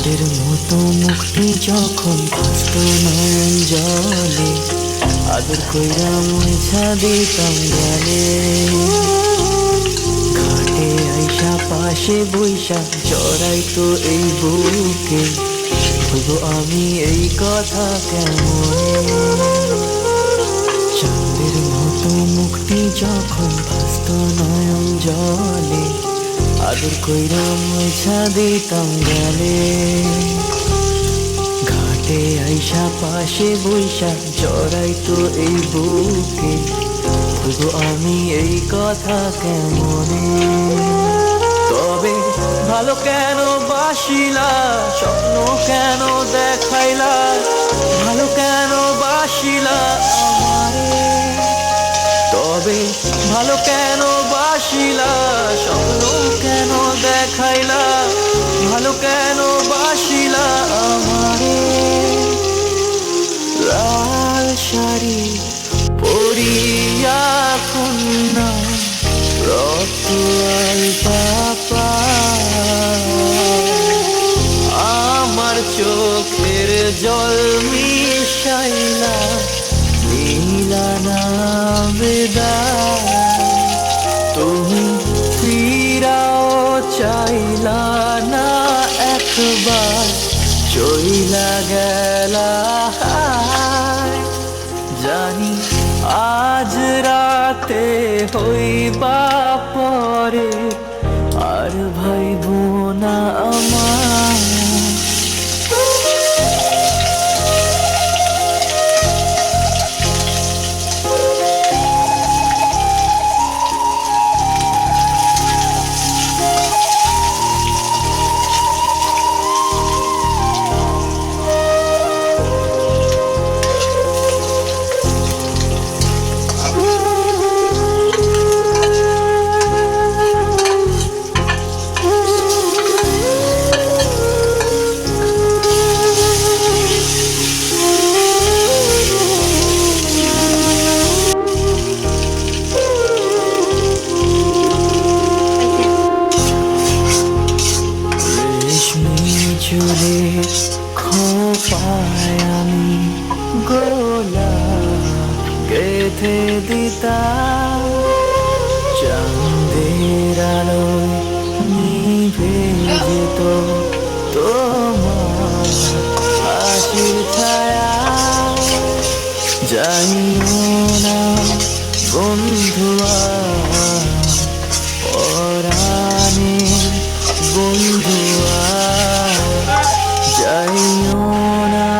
চাঁদের মতো মুক্তি যখন ভাসত নয়ন জলে, আদর কইরা মুছা দিতাম গালে। ঘাটে আইসা পাশে বৈশা জড়াইতো এই বুকে, বলবো আমি এই কথা কেমন। চাঁদের মতো মুক্তি যখন ভাসত নয়ন জলে, আদর কইরা মুছা দিতাম গালে। ঘাটে আইসা পাশে বৈশা জড়াইতো এই বুকে, বলবো আমি এই কথা কেমনে। তবে ভালো কেন বাসিলা, স্বপ্ন কেন দেখাইলা, ভালো কেন বাসিলা আমারে। তবে ভালো কেন বাসিলা, স্বপ্ন কেন দেখাইলা, ভালো কেন বাসিলা আমারে। লাল শাড়ি পরিয়া কন্যা রতুয়াল পাপা, আমার চোখের জল মিশাইলা নীলা না বেদায়। তুমি ফিরাও চাইলা না একবার, চইলা গেলা। জানি আজ রাতে হইবা পরে, আর ভাইব না আমার। চুলে খোপায় আমি গোলাপ গেঁথে দিতাম, চাঁদের আলোয় নিভে যেত তোমার হাসির ছায়া। জানিও না বন্ধুয়া, পরাণের বন্ধুয়া, যাইও না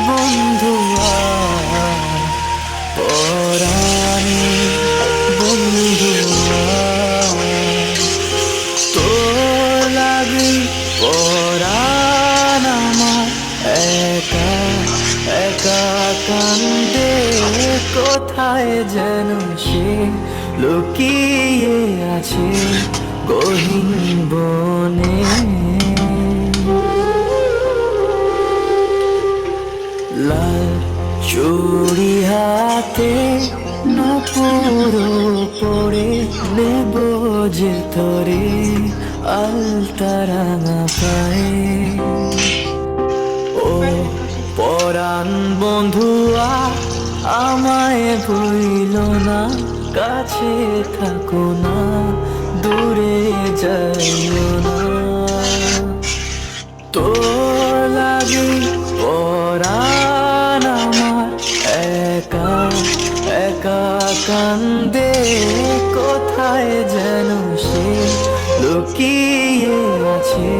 বন্ধুয়া, পরাণের বন্ধুয়া। তোর লাগি পরাণ আমার একা একা কান্দে, কোথায় যেন সে লুকিয়ে আছে গহীন বনে। লাল চুড়ি হাতে নপুর পড়ে নেব যে তোরে আলতারাঙা পায়ে। ও পরাণ বন্ধুয়া, আমায় ভুইল না, কাছে থাকো না, দূরে যাইও না। তোর লাগি পরাণ আমার একা একা কান্দে, কোথায় যেন সে লুকিয়ে আছে